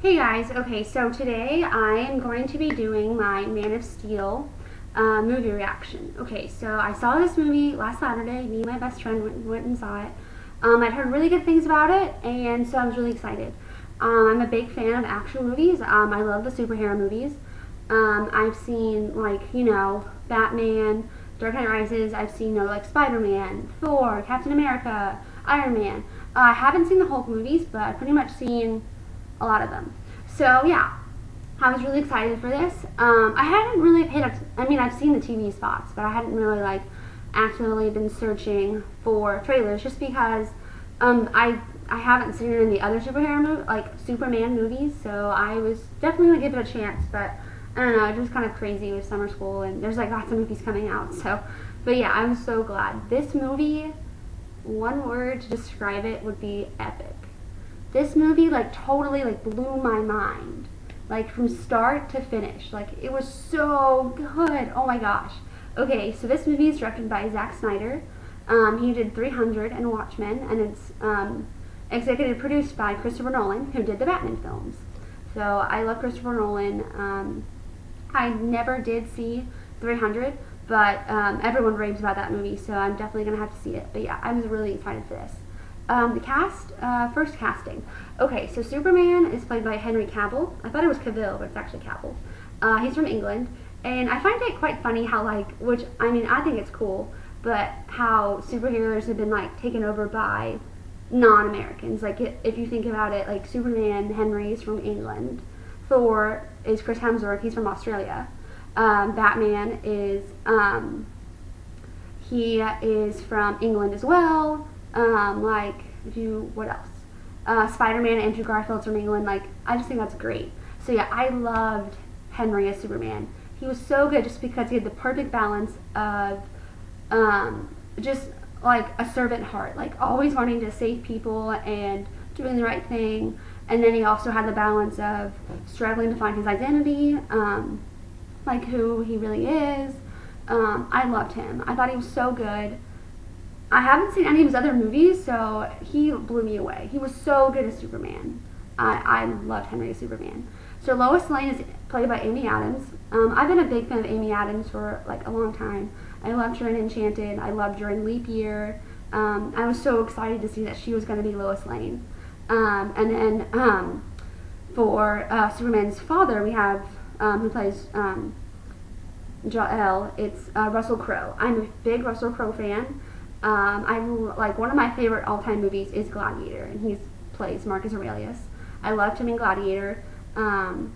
Hey guys, okay, so today I am going to be doing my Man of Steel movie reaction. Okay, so I saw this movie last Saturday. Me and my best friend went and saw it. I'd heard really good things about it, and so I was really excited. I'm a big fan of action movies. I love the superhero movies. I've seen, Batman, Dark Knight Rises. I've seen, like Spider-Man, Thor, Captain America, Iron Man. I haven't seen the Hulk movies, but I've pretty much seen a lot of them. So yeah, I was really excited for this. I hadn't really I've seen the TV spots, but I hadn't really actively been searching for trailers just because I haven't seen it in the other Superman movies, so I was definitely gonna give it a chance. But I don't know, it was kind of crazy with summer school and there's lots of movies coming out. But yeah, I'm so glad. This movie, one word to describe it would be epic. This movie totally blew my mind, from start to finish. It was so good. Oh my gosh. Okay, so this movie is directed by Zack Snyder. He did 300 and Watchmen, and it's executive produced by Christopher Nolan, who did the Batman films. So I love Christopher Nolan. I never did see 300, but everyone raves about that movie, so I'm definitely gonna have to see it. But yeah, I was really excited for this. The cast, first casting. Okay, so Superman is played by Henry Cavill. I thought it was Cavill, but it's actually Cavill. He's from England, and I find it quite funny how I think it's cool, but how superheroes have been taken over by non-Americans. If you think about it, Superman, Henry is from England. Thor is Chris Hemsworth, he's from Australia. Batman is, he is from England as well. What else? Spider-Man, Andrew Garfield's from England. I just think that's great. So yeah, I loved Henry as Superman. He was so good just because he had the perfect balance of just a servant heart, always wanting to save people and doing the right thing. And then he also had the balance of struggling to find his identity, who he really is. I loved him. I thought he was so good. I haven't seen any of his other movies, so he blew me away. He was so good as Superman. I loved Henry as Superman. So Lois Lane is played by Amy Adams. I've been a big fan of Amy Adams for a long time. I loved her in Enchanted. I loved her in Leap Year. I was so excited to see that she was going to be Lois Lane. And then for Superman's father, we have who plays Jor-El. It's Russell Crowe. I'm a big Russell Crowe fan. One of my favorite all-time movies is Gladiator, and he plays Marcus Aurelius. I loved him in Gladiator. I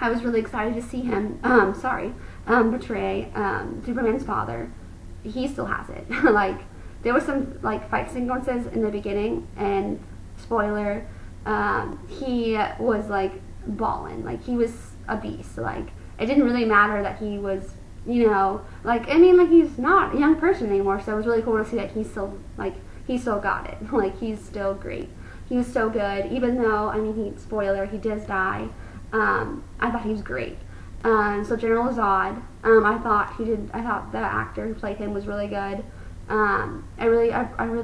was really excited to see him, portray Superman's father. He still has it. There was some fight sequences in the beginning, and spoiler, he was ballin'. He was a beast. It didn't really matter that he was, he's not a young person anymore, so it was really cool to see that he still got it. He's still great. He was so good, even though, spoiler, he does die. I thought he was great. So General Zod, I thought the actor who played him was really good. I really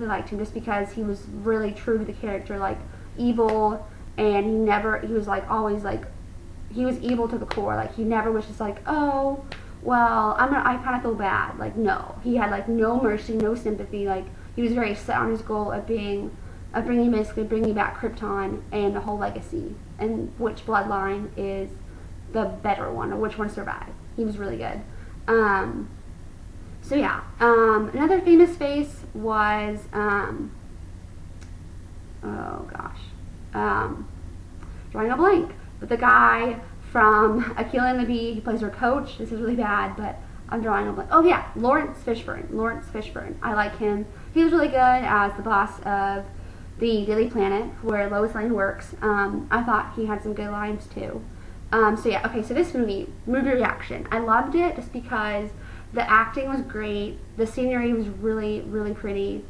liked him just because he was really true to the character, evil, and he was always he was evil to the core. He never was just oh, well, I kind of feel bad. No. He had, no mercy, no sympathy. He was very set on his goal of bringing back Krypton and the whole legacy, and which bloodline is the better one, or which one survived. He was really good. So yeah. Another famous face was, drawing a blank. But the guy from Akeelah and the Bee, he plays her coach. This is really bad, but I'm drawing a blank. Oh yeah, Lawrence Fishburne. I like him. He was really good as the boss of the Daily Planet, where Lois Lane works. I thought he had some good lines too. So yeah, okay, so this movie reaction. I loved it just because the acting was great. The scenery was really, really pretty.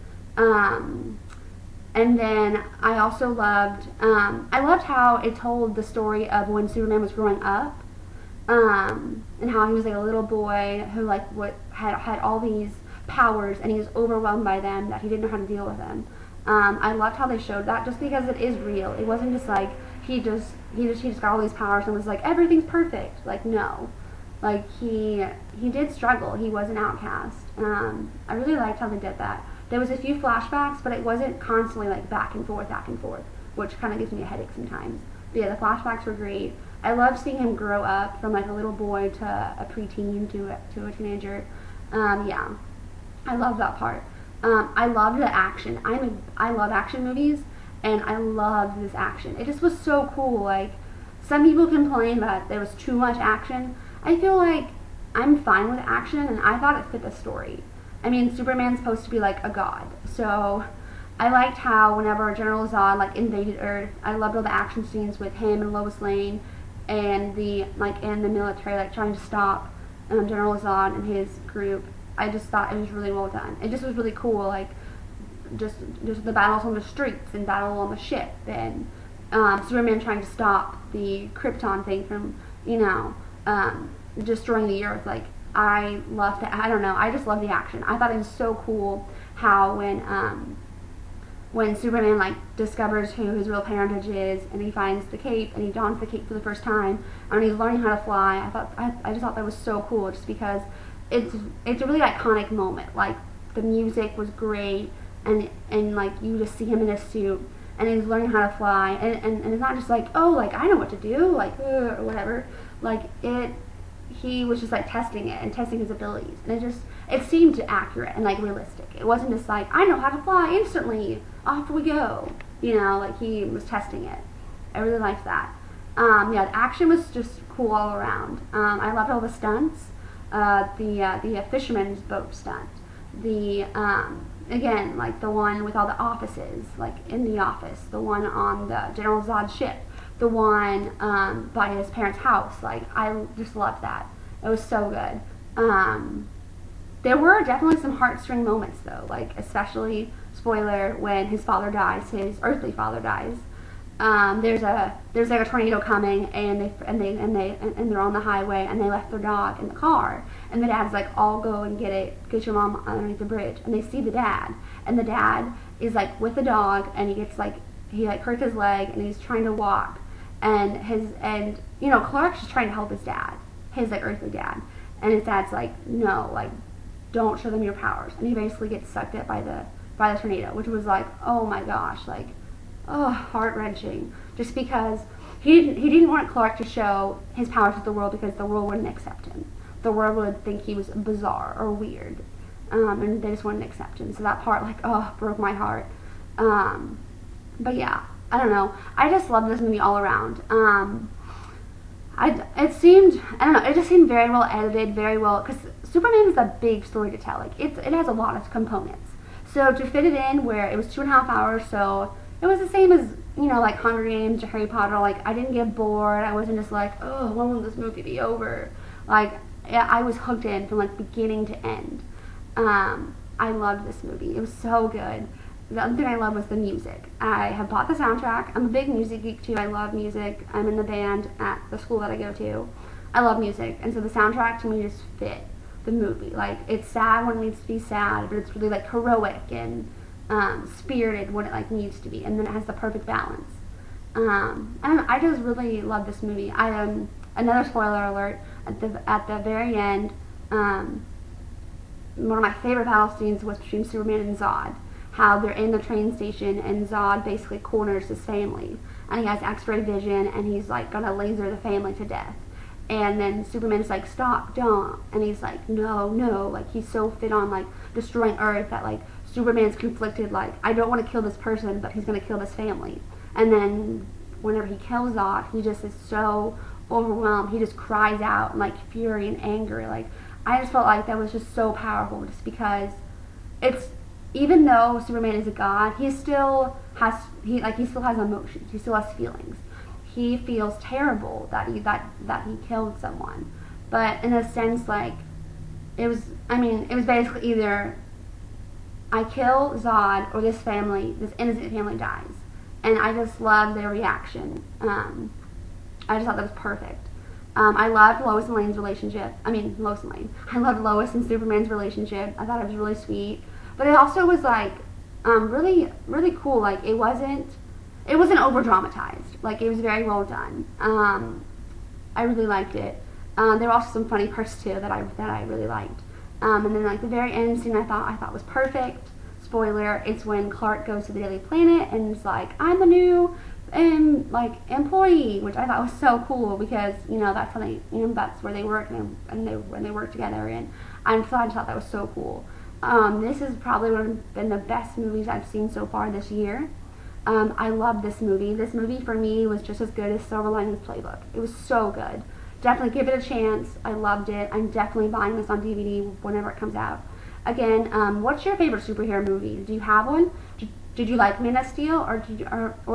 And then I also loved, how it told the story of when Superman was growing up, and how he was a little boy who had all these powers, and he was overwhelmed by them, that he didn't know how to deal with them. I loved how they showed that, just because it is real. It wasn't just he just got all these powers and was like, everything's perfect. Like, no. Like, he did struggle. He was an outcast. I really liked how they did that. There was a few flashbacks, but it wasn't constantly like back and forth, which kind of gives me a headache sometimes. But yeah, the flashbacks were great. I loved seeing him grow up from like a little boy to a preteen to a teenager. Yeah, I love that part. I loved the action. I love action movies, and I loved this action. It just was so cool. Like, some people complain that there was too much action. I feel like I'm fine with action, and I thought it fit the story. I mean, Superman's supposed to be like a god, so I liked how whenever General Zod like invaded Earth, I loved all the action scenes with him and Lois Lane, and the military like trying to stop General Zod and his group. I just thought it was really well done. It just was really cool, like just the battles on the streets and battle on the ship, and Superman trying to stop the Krypton thing from destroying the Earth. Like, I loved it. I don't know. I just love the action. I thought it was so cool how when Superman like discovers who his real parentage is, and he finds the cape and he dons the cape for the first time, and he's learning how to fly. I just thought that was so cool, just because it's a really iconic moment. Like, the music was great, and like you just see him in his suit, and he's learning how to fly, and it's not just like, oh, like I know what to do, like or whatever. Like, he was just like testing it and testing his abilities, and it seemed accurate and like realistic. It wasn't just like, I know how to fly instantly, off we go. Like, he was testing it. I really liked that. Yeah, the action was just cool all around. I loved all the stunts. The fisherman's boat stunt. Again, like the one with all the offices, like in the office. The one on the General Zod ship. The one by his parents' house. Like, I just loved that. It was so good. There were definitely some heartstring moments though, like especially, spoiler, when his father dies, his earthly father dies. There's like a tornado coming, and they're on the highway, and they left their dog in the car, and the dad's like, I'll go and get your mom underneath the bridge, and they see the dad, and the dad is like with the dog, and he hurts his leg, and he's trying to walk, and Clark's just trying to help his dad, his like earthly dad, and his dad's like, no, like, don't show them your powers, and he basically gets sucked up by the tornado, which was like, oh my gosh, like, oh, heart-wrenching, just because he didn't want Clark to show his powers to the world, because the world wouldn't accept him. The world would think he was bizarre or weird, and they just wouldn't accept him. So that part, like, oh, broke my heart. But yeah, I don't know. I just love this movie all around. It just seemed very well edited, very well, because Superman is a big story to tell. Like, it has a lot of components. So to fit it in where it was 2.5 hours, so it was the same as, like Hunger Games or Harry Potter. Like, I didn't get bored. I wasn't just like, oh, when will this movie be over? Like, I was hooked in from like beginning to end. I loved this movie. It was so good. The other thing I loved was the music. I have bought the soundtrack. I'm a big music geek too. I love music. I'm in the band at the school that I go to. I love music, and so the soundtrack to me just fit the movie. Like, it's sad when it needs to be sad, but it's really like heroic and spirited when it like needs to be, and then it has the perfect balance. I just really love this movie. Another spoiler alert, at the very end, one of my favorite battle scenes was between Superman and Zod. How they're in the train station, and Zod basically corners his family, and he has X-ray vision, and he's like gonna laser the family to death. And then Superman's like, stop, don't. And he's like, no, like, he's so fit on like destroying Earth that like Superman's conflicted, like, I don't want to kill this person, but he's gonna kill this family. And then whenever he kills Zod, he just is so overwhelmed. He just cries out in like fury and anger. Like, I just felt like that was just so powerful, just because even though Superman is a god, he still has emotions. He still has feelings. He feels terrible that he killed someone, but in a sense, like, it was basically either I kill Zod or this innocent family dies, and I just loved their reaction. I just thought that was perfect. I loved Lois and Lane's relationship. I loved Lois and Superman's relationship. I thought it was really sweet, but it also was like really, really cool. Like, it it wasn't over dramatized. Like, it was very well done. I really liked it. There were also some funny parts too that I really liked. And then like the very end scene I thought was perfect. Spoiler: it's when Clark goes to the Daily Planet and it's like, I'm the new employee, which I thought was so cool because that's how that's where they work and they work together, and I just thought that was so cool. This is probably been the best movies I've seen so far this year. I love this movie. This movie for me was just as good as Silver Linings Playbook. It was so good. Definitely give it a chance. I loved it. I'm definitely buying this on DVD whenever it comes out. Again, what's your favorite superhero movie? Do you have one? Did you like Man of Steel, or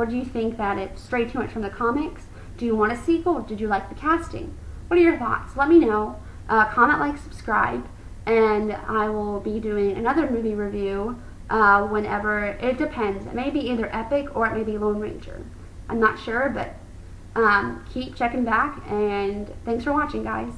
do you think that it strayed too much from the comics? Do you want a sequel? Did you like the casting? What are your thoughts? Let me know. Comment, like, subscribe, and I will be doing another movie review whenever. It depends. It may be either Epic or it may be Lone Ranger. I'm not sure, but keep checking back, and thanks for watching, guys.